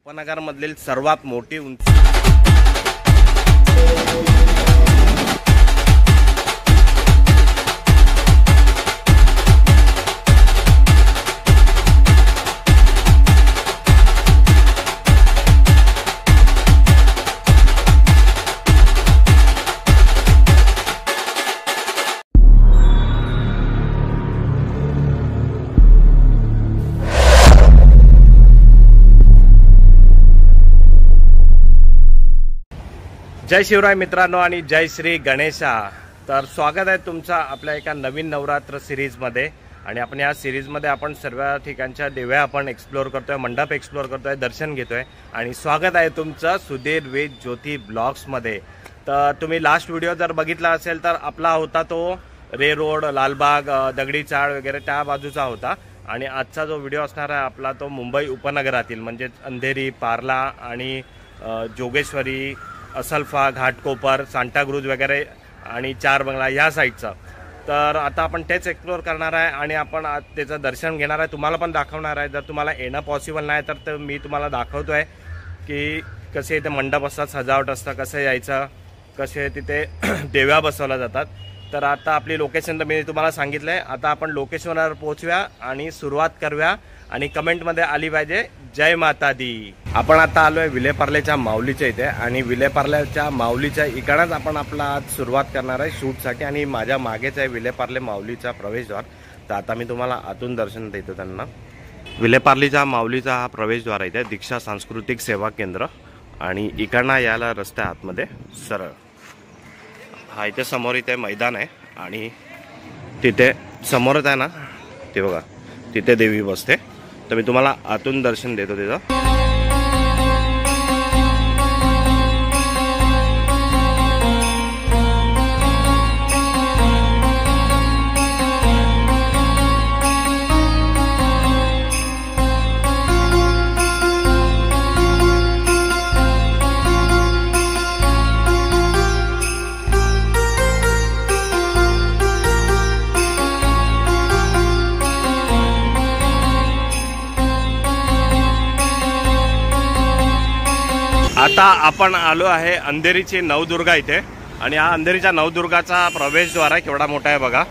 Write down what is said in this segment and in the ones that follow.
उपनगरमधील सर्वात मोठी उंच जय शिवराय मित्रांनो आणि जय श्री गणेशा। तर स्वागत आहे तुमचं आपल्या एका नवीन नवरात्र सिरीजमध्ये। आणि आपण या सिरीजमध्ये आपण सर्व ठिकाणच्या देव्या आपण एक्सप्लोर करतोय, मंडप एक्सप्लोर करतोय, दर्शन घेतोय। आणि स्वागत आहे तुमचं सुधीर विथ ज्योती ब्लॉग्समध्ये। तर तुम्ही लास्ट व्हिडिओ जर बघितला असेल तर आपला होता तो रे रोड, लालबाग, दगडी चाळ वगैरे त्या बाजूचा होता। आणि आजचा जो व्हिडिओ असणार आहे आपला तो मुंबई उपनगरातील म्हणजे अंधेरी, पार्ला आणि जोगेश्वरी, असल्फा, घाटकोपर, सांताक्रूज वगैरे आणि चार बंगला या साईडचा। तर आता आपण तेच एक्सप्लोर करणार आहे आणि आपण त्याचं दर्शन घेणार आहे, तुम्हाला पण दाखवणार आहे। जर तुम्हाला येणं पॉसिबल नाही तर मी तुम्हाला दाखवतोय की कसे इथे मंडप असतात, सजावट असतं, कसं यायचं, कसे तिथे देव्या बसवल्या जातात। तर आता आपली लोकेशन तर मी तुम्हाला सांगितलं आहे। आता आपण लोकेशनवर पोहोचूया आणि सुरुवात करूया आणि कमेंटमध्ये आली पाहिजे जय माता दी। आपण आता आलोय विलेपार्लेच्या माऊलीच्या इथे आणि विलेपार्लेच्या माऊलीच्या इकडंच आपण आपला आज सुरुवात करणार आहे शूटसाठी। आणि माझ्या मागेच आहे विलेपार्ले माऊलीचा प्रवेशद्वार। तर आता मी तुम्हाला आतून दर्शन देतो त्यांना। विलेपार्लेच्या माऊलीचा हा प्रवेशद्वार आहे, दीक्षा सांस्कृतिक सेवा केंद्र। आणि इकडनं यायला रस्ता आतमध्ये सरळ हा इथे समोर इथे मैदान आहे आणि तिथे समोरच आहे ना ते बघा, तिथे देवी बसते। तर मी तुम्हाला आतून दर्शन देतो तिथं। आता आपण आलो आहे अंधेरीची नवदुर्गा इथे। आणि हा अंधेरीच्या नवदुर्गाचा प्रवेशद्वार आहे, केवढा मोठा आहे बघा।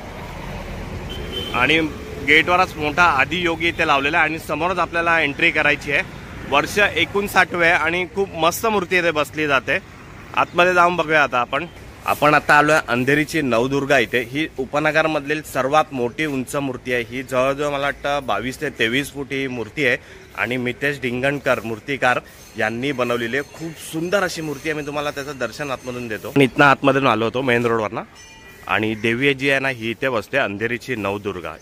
आणि गेटवरच मोठा आदियोगी इथे लावलेला आहे आणि समोरच आपल्याला एंट्री करायची आहे। वर्ष 59 आणि खूप मस्त मूर्ती इथे बसली जाते। आतमध्ये जाऊन बघूया आता आपण आता आलोय अंधेरीची नवदुर्गा इथे। ही उपनगरमधील सर्वात मोठी उंच मूर्ती आहे। ही जवळजवळ मला वाटतं 22 ते 23 फूट ही मूर्ती आहे आणि मितेश ढिंगणकर मूर्तिकार यांनी बनवलेली आहे। खूप सुंदर अशी मूर्ती आहे। मी तुम्हाला त्याचं दर्शन आतमधून देतो। इथनं आतमधून आलो होतो मेन रोडवरनं। आणि देवी जी आहे ना ही इथे बसते, अंधेरीची नवदुर्गा।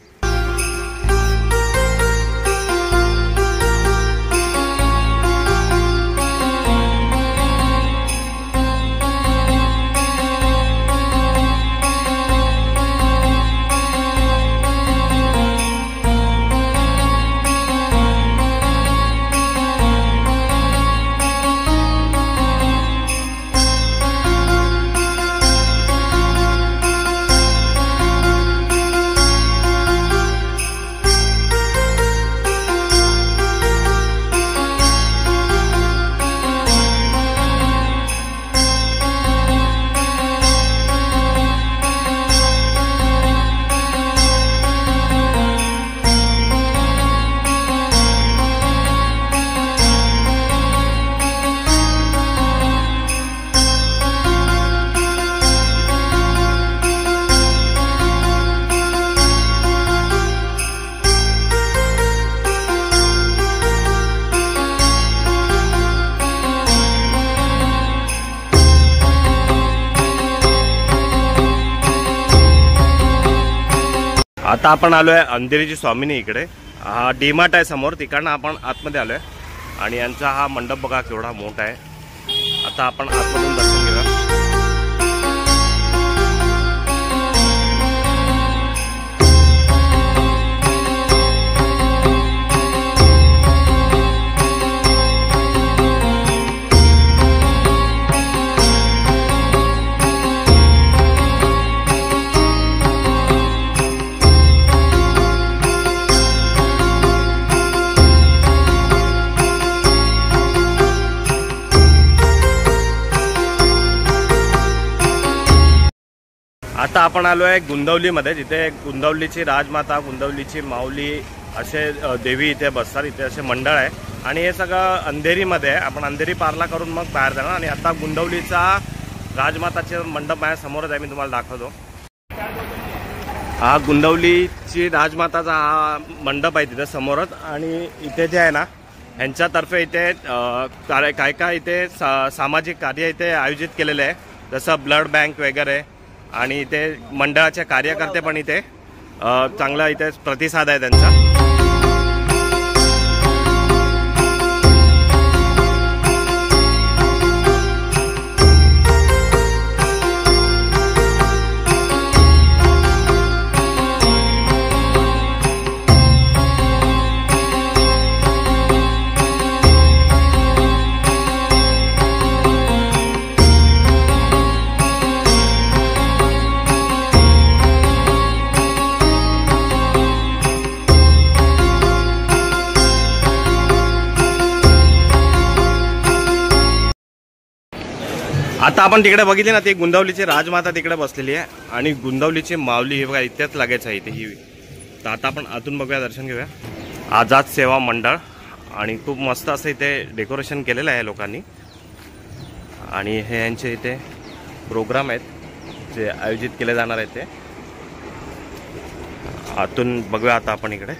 आता आपण आलोय अंधेरीची स्वामिनी इकडे। हा डीमार्ट आहे समोर, तिकडनं आपण आतमध्ये आलोय। आणि यांचा हा मंडप बघा केवढा मोठा आहे। आता आपण आतमधून दर्शन घेऊया। आता आपण आलो आहे गुंदवलीमध्ये, जिथे गुंदवलीची राजमाता, गुंदवलीची माऊली असे देवी इथे बसतात. इथे असे मंडळ आहे आणि हे सगळं अंधेरीमध्ये आहे. आपण अंधेरी पारला करून मग बाहेर जाणार आणि आता गुंदवलीचा राजमाताचे मंडप माझ्या समोरच आहे, मी तुम्हाला दाखवतो. हा गुंदवलीची राजमाताचा हा मंडप आहे तिथे समोरच. आणि इथे जे आहे ना, यांच्यातर्फे इथे काय काय इथे सामाजिक कार्य इथे आयोजित केलेले आहे, जसं ब्लड बँक वगैरे. आणि इथे मंडळाचे कार्यकर्ते पण इथे चांगला इथे प्रतिसाद आहे त्यांचा. आता आपण तिकडे बघितली ना, ती गुंदवलीची राजमाता तिकडे बसलेली आहे आणि गुंदवलीची माऊली हे बघा इथेच लगेच आहे इथे ही. तर आता आपण आतून बघूया, दर्शन घेऊया. आझाद सेवा मंडळ आणि खूप मस्त असं इथे डेकोरेशन केलेलं आहे लोकांनी. आणि हे यांचे इथे प्रोग्राम आहेत जे आयोजित केले जाणार आहेत ते आतून बघूया. आता आपण इकडे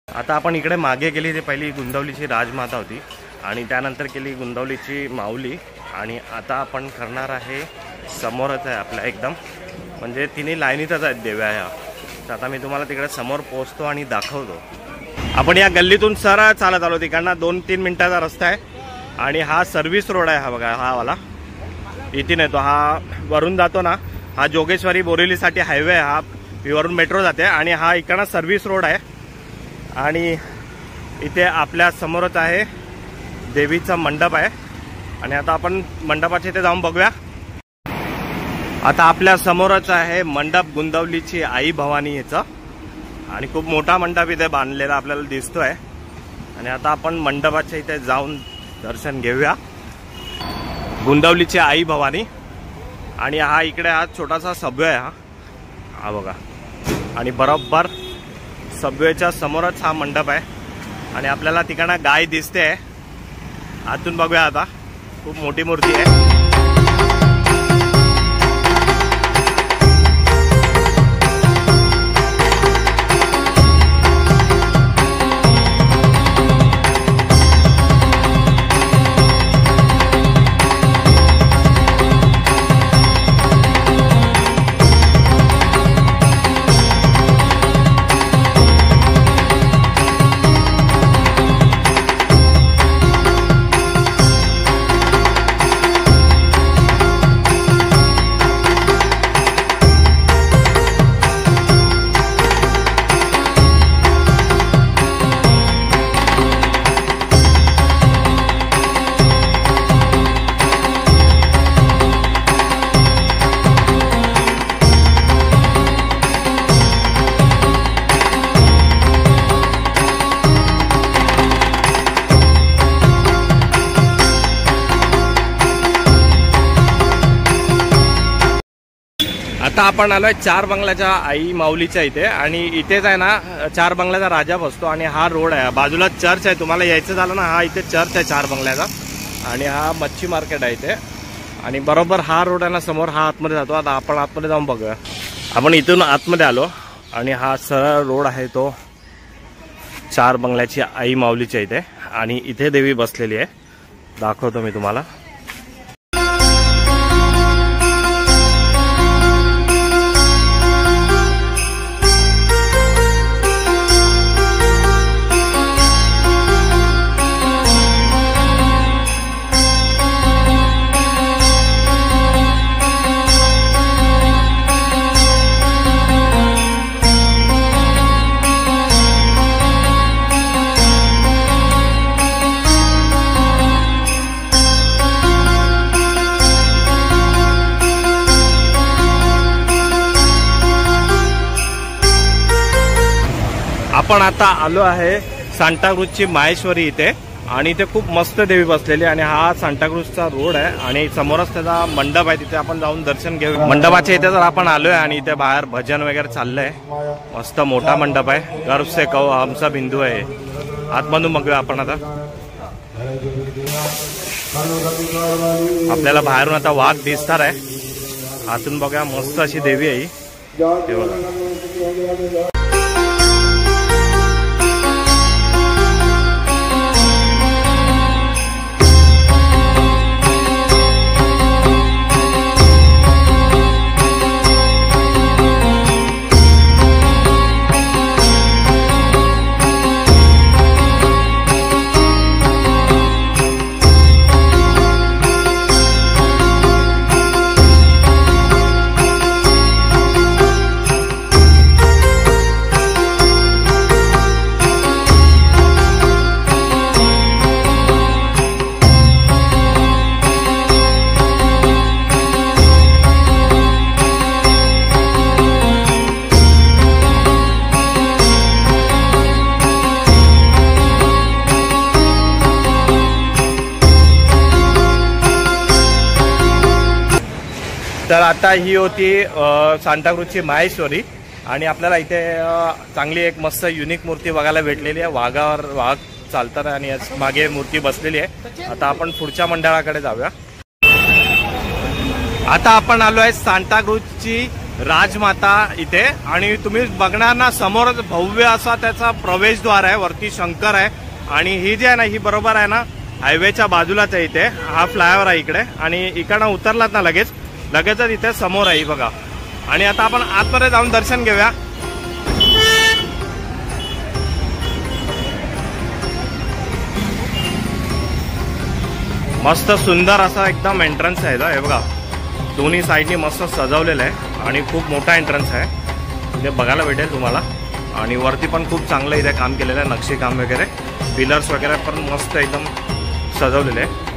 आता आपण इकडे मागे गेली, ती पहिली गुंदवलीची राजमाता होती आणि त्यानंतर केली गुंदवलीची माऊली. आणि आता आपण करणार आहे समोरच आहे आपल्या एकदम, म्हणजे तिन्ही लाईनीतच आहेत देव्या ह्या. तर आता मी तुम्हाला तिकडे समोर पोहोचतो आणि दाखवतो. आपण या गल्लीतून सरळ चालत आलो, तिकडनं 2-3 मिनिटाचा रस्ता आहे. आणि हा सर्व्हिस रोड आहे, हा बघा हा वाला इथे येतो, हा वरून जातो ना, हा जोगेश्वरी बोरिवलीसाठी हायवे, हा वरून मेट्रो जाते. आणि हा इकडनं सर्व्हिस रोड आहे. आणि इथे आपल्या समोरच आहे देवीचा मंडप आहे. आणि आता आपण मंडपाच्या इथे जाऊन बघूया. आता आपल्या समोरच आहे मंडप गुंदवलीची आई भवानी याचं. आणि खूप मोठा मंडप इथे बांधलेला आपल्याला दिसतोय. आणि आता आपण मंडपाच्या इथे जाऊन दर्शन घेऊया गुंदवलीची आई भवानी. आणि हा इकडे हा छोटासा सबवे आहे, हा बघा. आणि बरोबर सबवेच्या समोरच हा मंडप आहे. आणि आपल्याला तिकडनं गाय दिसते, आतून बघूया. आता खूप मोठी मूर्ती आहे. आता आपण आलोय चार बंगल्याच्या आई माऊलीच्या इथे आणि इथेच आहे ना चार बंगल्याचा राजा बसतो आणि हा रोड आहे, बाजूला चर्च आहे. तुम्हाला यायचं झालं ना, हा इथे चर्च आहे चार बंगल्याचा आणि हा मच्छी मार्केट आहे इथे आणि बरोबर हा रोड आहे ना समोर, हा आतमध्ये जातो. आता आपण आतमध्ये जाऊन बघूया. आपण इथून आतमध्ये आलो आणि हा सरळ रोड आहे तो चार बंगल्याची आई माऊलीच्या इथे आणि इथे देवी बसलेली आहे. दाखवतो मी तुम्हाला. आपण आता आलो आहे सांताक्रूजची माहेश्वरी इथे आणि इथे खूप मस्त देवी बसलेली आणि हा सांताक्रूजचा रोड आहे आणि समोरच त्याचा मंडप आहे. तिथे आपण जाऊन दर्शन घेऊ. मंडपाच्या इथे जर आपण आलोय आणि इथे बाहेर भजन वगैरे चाललंय. मस्त मोठा मंडप आहे. गर्व से कहो हमसा बिंदू आहे. आतमधून बघूया आपण. आता आपल्याला बाहेरून आता वाघ दिसणार आहे. आतून बघूया. मस्त अशी देवी आहे ही बघा. तर आता ही होती सांताक्रूजची माहेश्वरी आणि आपल्याला इथे चांगली एक मस्त युनिक मूर्ती बघायला भेटलेली आहे. वाघावर वाघ चालतात आणि मागे मूर्ती बसलेली आहे. आता आपण पुढच्या मंडळाकडे जाऊया. आता आपण आलो आहे सांताक्रूजची राजमाता इथे आणि तुम्ही बघणार ना समोरच भव्य असा त्याचा प्रवेशद्वार आहे. वरती शंकर आहे आणि ही जी आहे ना ही बरोबर आहे ना हायवेच्या बाजूलाच आहे. इथे हा फ्लायओव्हर आहे इकडे आणि इकडनं उतरलात ना लगेचच इथे समोर आहे बघा. आणि आता आपण आतमध्ये जाऊन दर्शन घेऊया. मस्त सुंदर असा एकदम एंट्रन्स आहे हे बघा. दोन्ही साईडनी मस्त सजवलेलं आहे आणि खूप मोठा एंट्रन्स आहे. इथे बघायला भेटेल तुम्हाला आणि वरती पण खूप चांगलं इथे काम केलेलं आहे. नक्षी काम वगैरे पिलर्स वगैरे पण मस्त एकदम सजवलेले आहे.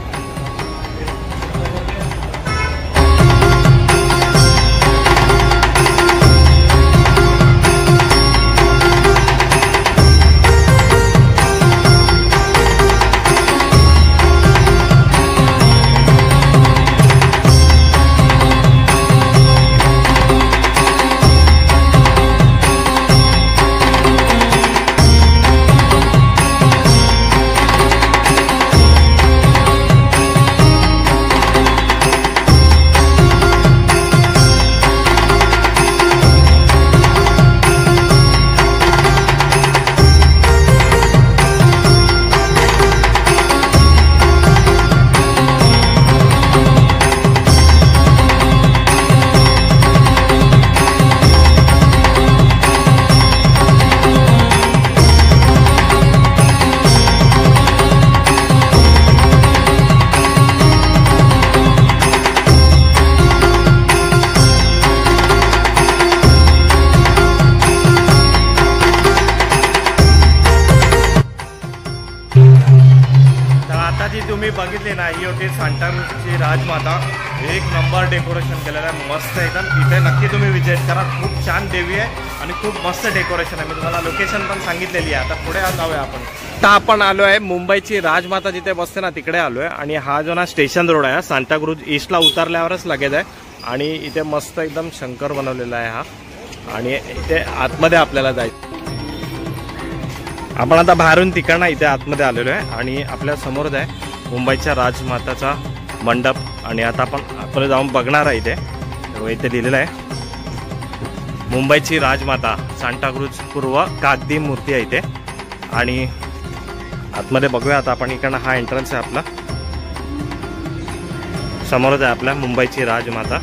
तुम्ही बघितले ना ही होती सांताक्रूजची राजमाता. एक नंबर डेकोरेशन केलेलं आहे मस्त एकदम. इथे नक्की तुम्ही विजिट करा. खूप छान देवी आहे आणि खूप मस्त डेकोरेशन आहे. मी तुम्हाला लोकेशन पण सांगितलेली आहे. आता पुढे जाऊया आपण. आता आपण आलो आहे मुंबईची राजमाता जिथे बसते ना तिकडे आलोय आणि हा जो ना स्टेशन रोड आहे सांताक्रूज ईस्टला उतरल्यावरच लगेच आहे आणि इथे मस्त एकदम शंकर बनवलेला आहे हा, आणि इथे आतमध्ये आपल्याला जायचं। आपण आता बाहेरून तिकडनं इथे आतमध्ये आलेलो आहे आणि आपल्या समोरच आहे मुंबईच्या राजमाताचा मंडप, आणि आता आपण आतमध्ये जाऊन बघणार आहे। इथे लिहिलेलं आहे मुंबईची राजमाता सांताक्रूज पूर्व कागदी मूर्ती आहे इथे, आणि आतमध्ये बघूया आता आपण। इकडनं हा एंट्रन्स आहे आपला, समोरच आहे आपल्या मुंबईची राजमाता।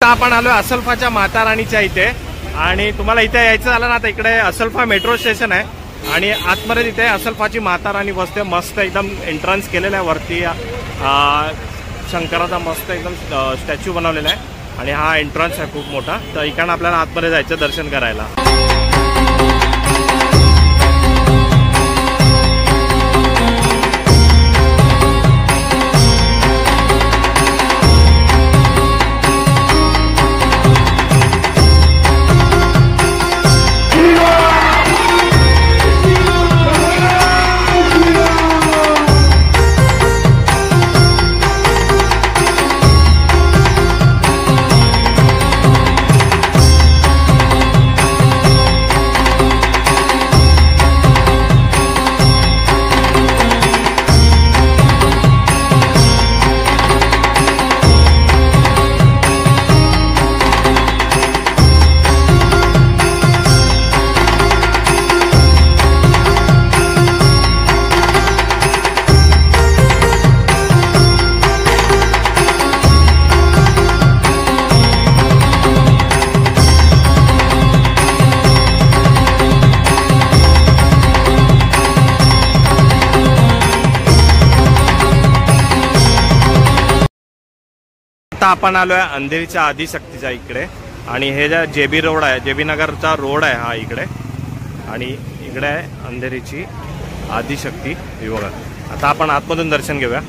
आपण आलो असलफाच्या माता राणीच्या इथे, आणि तुम्हाला इथे यायचं झालं ना तर इकडे असलफा मेट्रो स्टेशन आहे आणि आतमध्ये तिथे असलफाची माता राणी बसते। मस्त एकदम एंट्रन्स केलेला आहे, वरती शंकराचा मस्त एकदम स्टॅच्यू बनवलेला आहे, आणि हा एंट्रन्स आहे खूप मोठा। तर इकडनं आपल्याला आतमध्ये जायचं दर्शन करायला। आता आपण आलोय अंधेरीच्या आदिशक्तीच्या इकडे, आणि हे जे जेबी रोड आहे, जेबी नगरचा रोड आहे हा इकडे, आणि इकडे आहे अंधेरीची आदिशक्ती। हे बघा, आता आपण आतमधून दर्शन घेऊया।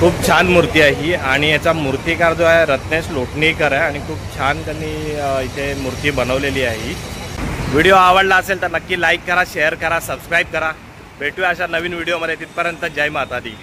खूप छान मूर्ती आहे ही, आणि याचा मूर्तिकार जो आहे रत्नेश लोटणीकर आहे, आणि खूप छान त्यांनी इथे मूर्ती बनवलेली आहे ही। व्हिडिओ आवडला असेल तर नक्की लाईक करा, शेअर करा, सबस्क्राईब करा। भेटूया अशा नवीन व्हिडिओमध्ये, तिथपर्यंत जय माता दी।